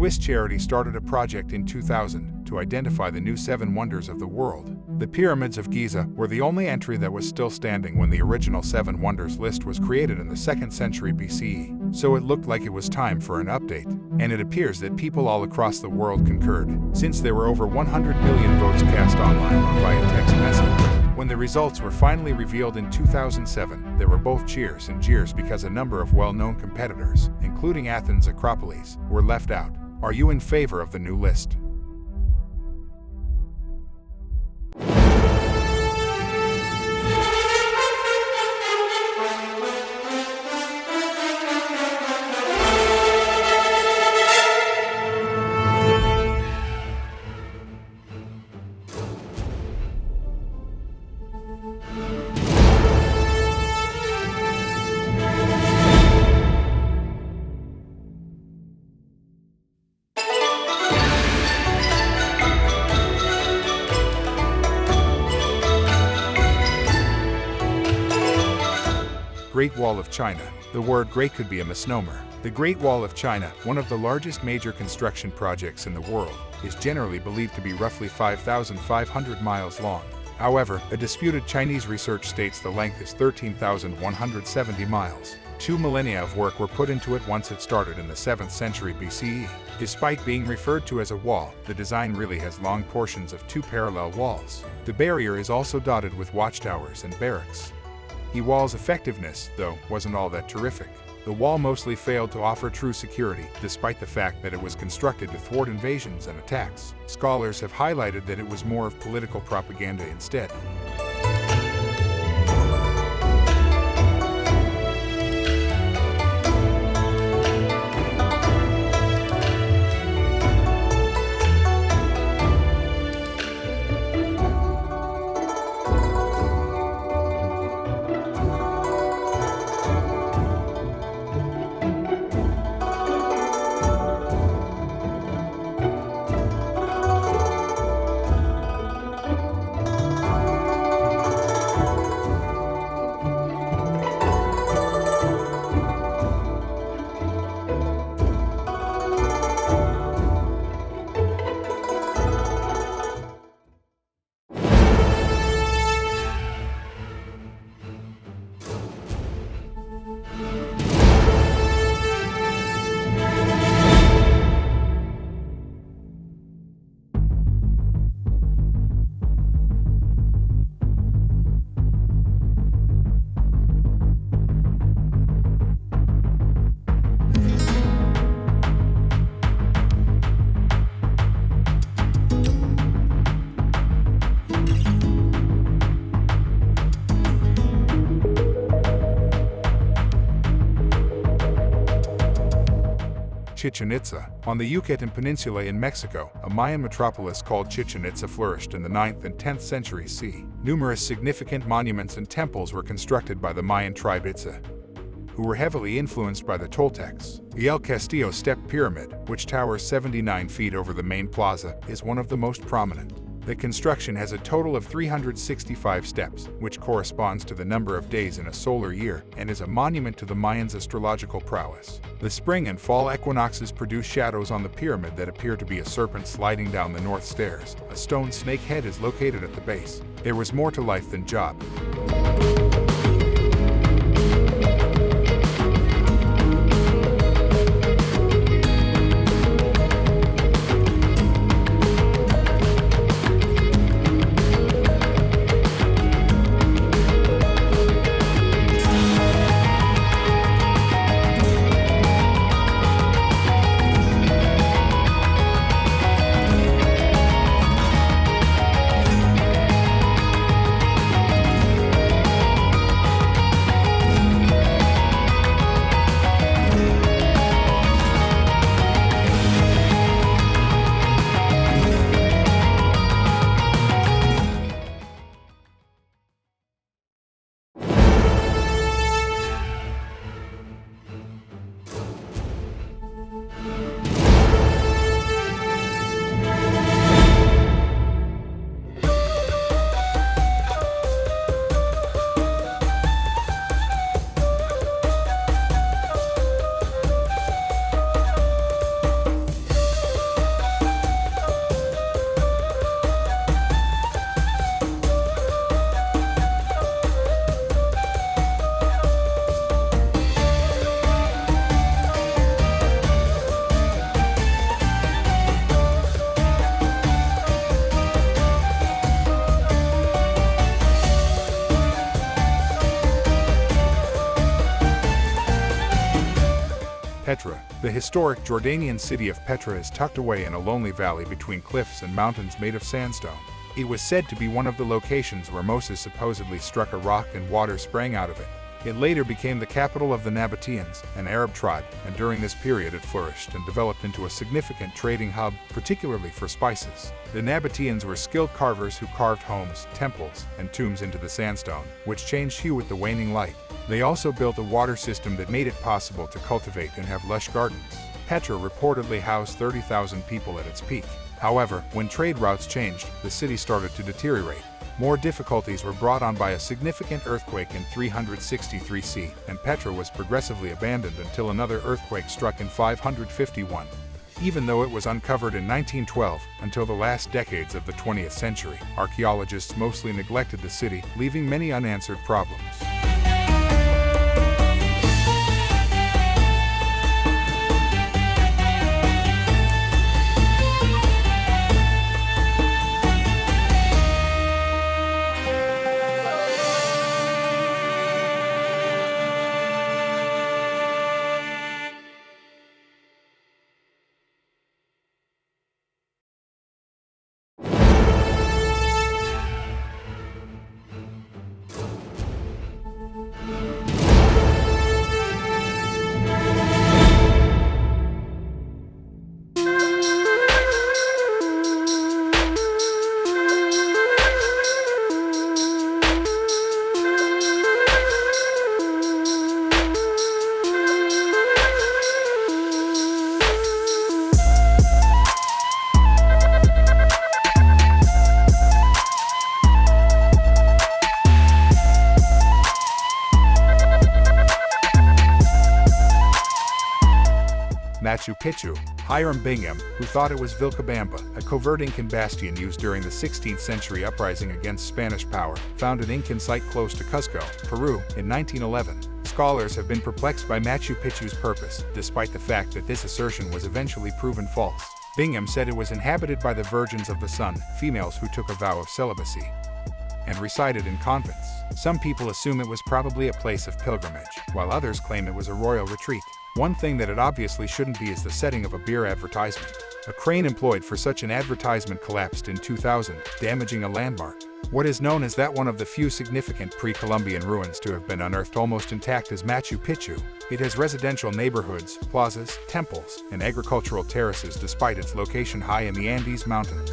Swiss charity started a project in 2000 to identify the new 7 wonders of the world. The pyramids of Giza were the only entry that was still standing when the original 7 wonders list was created in the 2nd century BCE, so it looked like it was time for an update. And it appears that people all across the world concurred, since there were over 100 million votes cast online or via text message. When the results were finally revealed in 2007, there were both cheers and jeers because a number of well-known competitors, including Athens' Acropolis, were left out. Are you in favor of the new list? Great Wall of China. The word great could be a misnomer. The Great Wall of China, one of the largest major construction projects in the world, is generally believed to be roughly 5,500 miles long. However, a disputed Chinese research states the length is 13,170 miles. 2 millennia of work were put into it once it started in the 7th century BCE. Despite being referred to as a wall, the design really has long portions of 2 parallel walls. The barrier is also dotted with watchtowers and barracks. The wall's effectiveness, though, wasn't all that terrific. The wall mostly failed to offer true security, despite the fact that it was constructed to thwart invasions and attacks. Scholars have highlighted that it was more of political propaganda instead. Chichen Itza. On the Yucatan Peninsula in Mexico, a Mayan metropolis called Chichen Itza flourished in the 9th and 10th centuries CE. Numerous significant monuments and temples were constructed by the Mayan tribe Itza, who were heavily influenced by the Toltecs. The El Castillo Step Pyramid, which towers 79 feet over the main plaza, is one of the most prominent. The construction has a total of 365 steps, which corresponds to the number of days in a solar year, and is a monument to the Mayans' astrological prowess. The spring and fall equinoxes produce shadows on the pyramid that appear to be a serpent sliding down the north stairs. A stone snake head is located at the base. There was more to life than job. Petra. The historic Jordanian city of Petra is tucked away in a lonely valley between cliffs and mountains made of sandstone. It was said to be one of the locations where Moses supposedly struck a rock and water sprang out of it. It later became the capital of the Nabateans, an Arab tribe, and during this period it flourished and developed into a significant trading hub, particularly for spices. The Nabateans were skilled carvers who carved homes, temples, and tombs into the sandstone, which changed hue with the waning light. They also built a water system that made it possible to cultivate and have lush gardens. Petra reportedly housed 30,000 people at its peak. However, when trade routes changed, the city started to deteriorate. More difficulties were brought on by a significant earthquake in 363 CE, and Petra was progressively abandoned until another earthquake struck in 551. Even though it was uncovered in 1912, until the last decades of the 20th century, archaeologists mostly neglected the city, leaving many unanswered problems. Machu Picchu. Hiram Bingham, who thought it was Vilcabamba, a covert Incan bastion used during the 16th century uprising against Spanish power, found an Incan site close to Cusco, Peru, in 1911. Scholars have been perplexed by Machu Picchu's purpose, despite the fact that this assertion was eventually proven false. Bingham said it was inhabited by the Virgins of the Sun, females who took a vow of celibacy and resided in convents. Some people assume it was probably a place of pilgrimage, while others claim it was a royal retreat. One thing that it obviously shouldn't be is the setting of a beer advertisement. A crane employed for such an advertisement collapsed in 2000, damaging a landmark. What is known as that one of the few significant pre-Columbian ruins to have been unearthed almost intact is Machu Picchu. It has residential neighborhoods, plazas, temples, and agricultural terraces despite its location high in the Andes Mountains.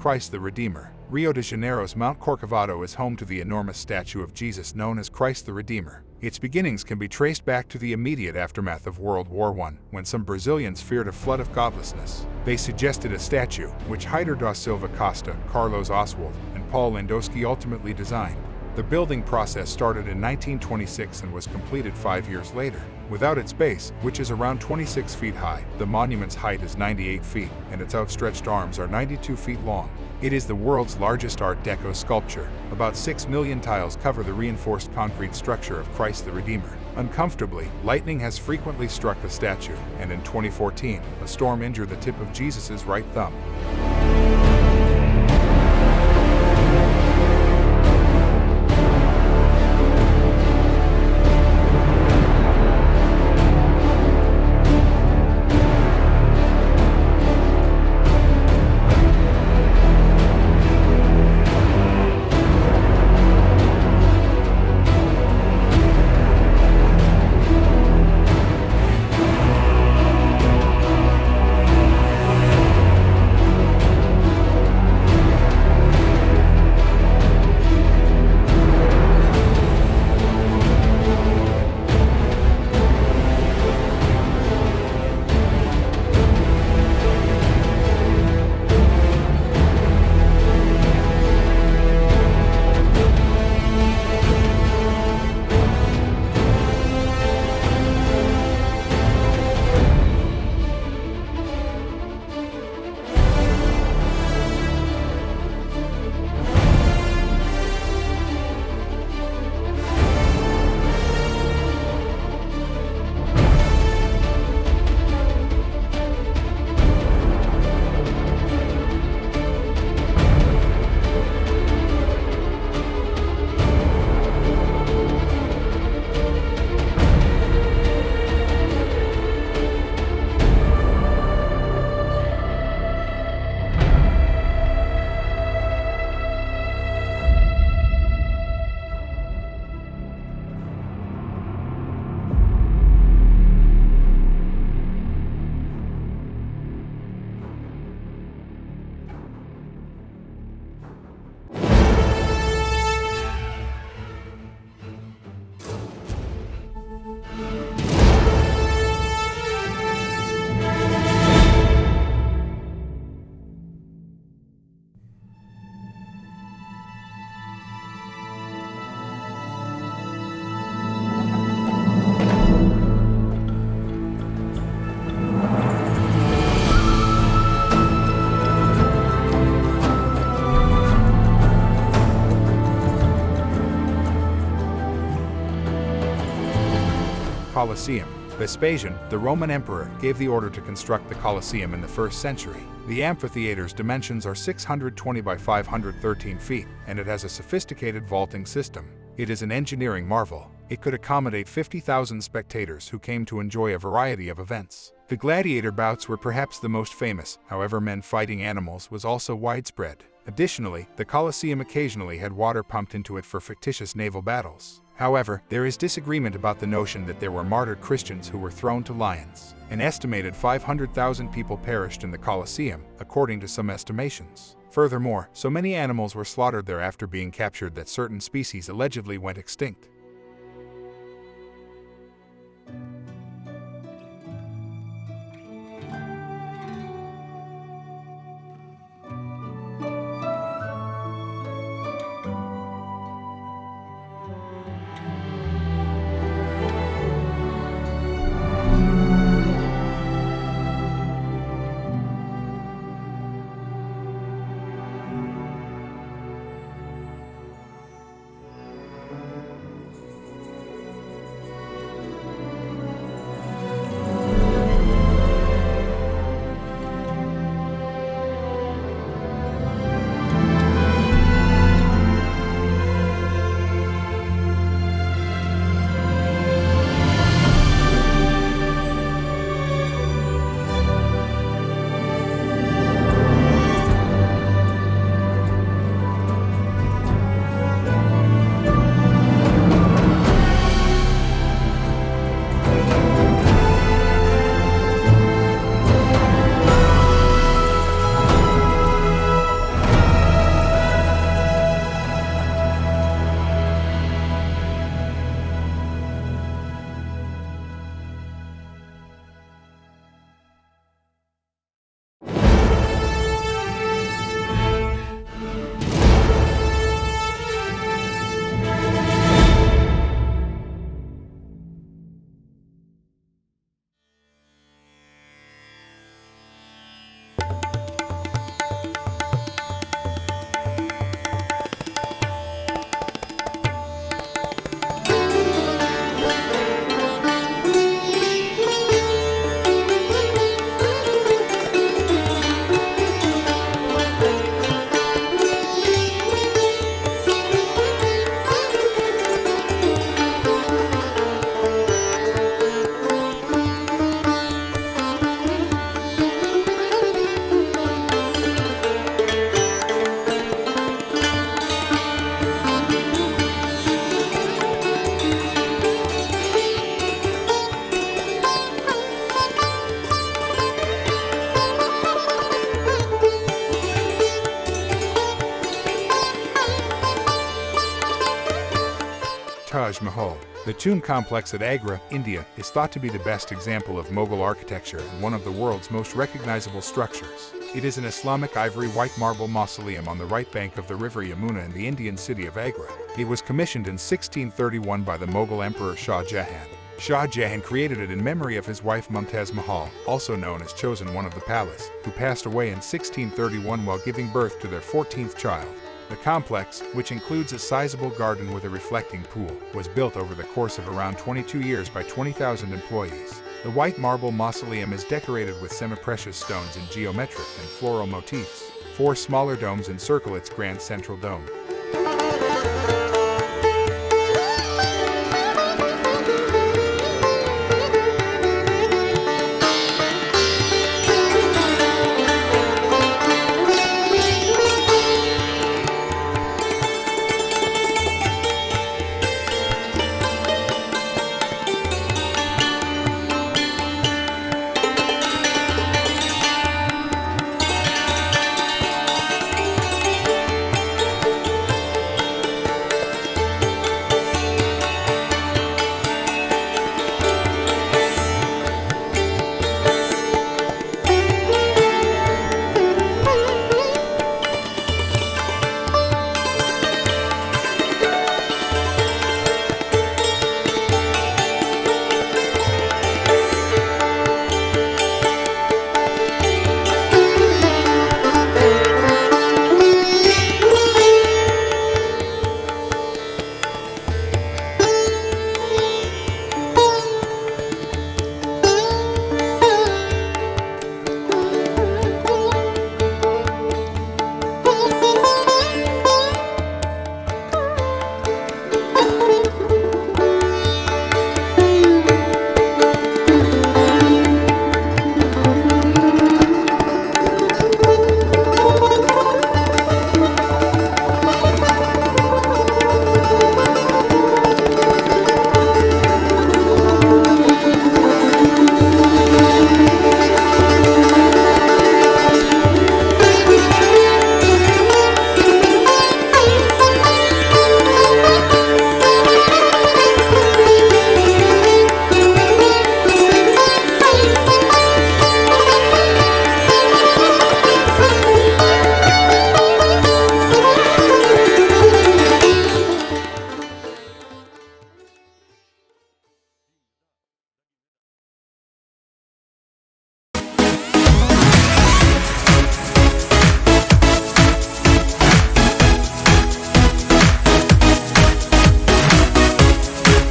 Christ the Redeemer. Rio de Janeiro's Mount Corcovado is home to the enormous statue of Jesus known as Christ the Redeemer. Its beginnings can be traced back to the immediate aftermath of World War I, when some Brazilians feared a flood of godlessness. They suggested a statue, which Heitor da Silva Costa, Carlos Oswald, and Paul Landowski ultimately designed. The building process started in 1926 and was completed 5 years later. Without its base, which is around 26 feet high, the monument's height is 98 feet, and its outstretched arms are 92 feet long. It is the world's largest Art Deco sculpture. About 6 million tiles cover the reinforced concrete structure of Christ the Redeemer. Uncomfortably, lightning has frequently struck the statue, and in 2014, a storm injured the tip of Jesus' right thumb. Colosseum. Vespasian, the Roman emperor, gave the order to construct the Colosseum in the 1st century. The amphitheater's dimensions are 620 by 513 feet, and it has a sophisticated vaulting system. It is an engineering marvel. It could accommodate 50,000 spectators who came to enjoy a variety of events. The gladiator bouts were perhaps the most famous, however, men fighting animals was also widespread. Additionally, the Colosseum occasionally had water pumped into it for fictitious naval battles. However, there is disagreement about the notion that there were martyred Christians who were thrown to lions. An estimated 500,000 people perished in the Colosseum, according to some estimations. Furthermore, so many animals were slaughtered there after being captured that certain species allegedly went extinct. Taj Mahal. The tomb complex at Agra, India, is thought to be the best example of Mughal architecture and one of the world's most recognizable structures. It is an Islamic ivory white marble mausoleum on the right bank of the river Yamuna in the Indian city of Agra. It was commissioned in 1631 by the Mughal Emperor Shah Jahan. Shah Jahan created it in memory of his wife Mumtaz Mahal, also known as Chosen One of the Palace, who passed away in 1631 while giving birth to their 14th child. The complex, which includes a sizable garden with a reflecting pool, was built over the course of around 22 years by 20,000 employees. The white marble mausoleum is decorated with semi-precious stones in geometric and floral motifs. 4 smaller domes encircle its grand central dome.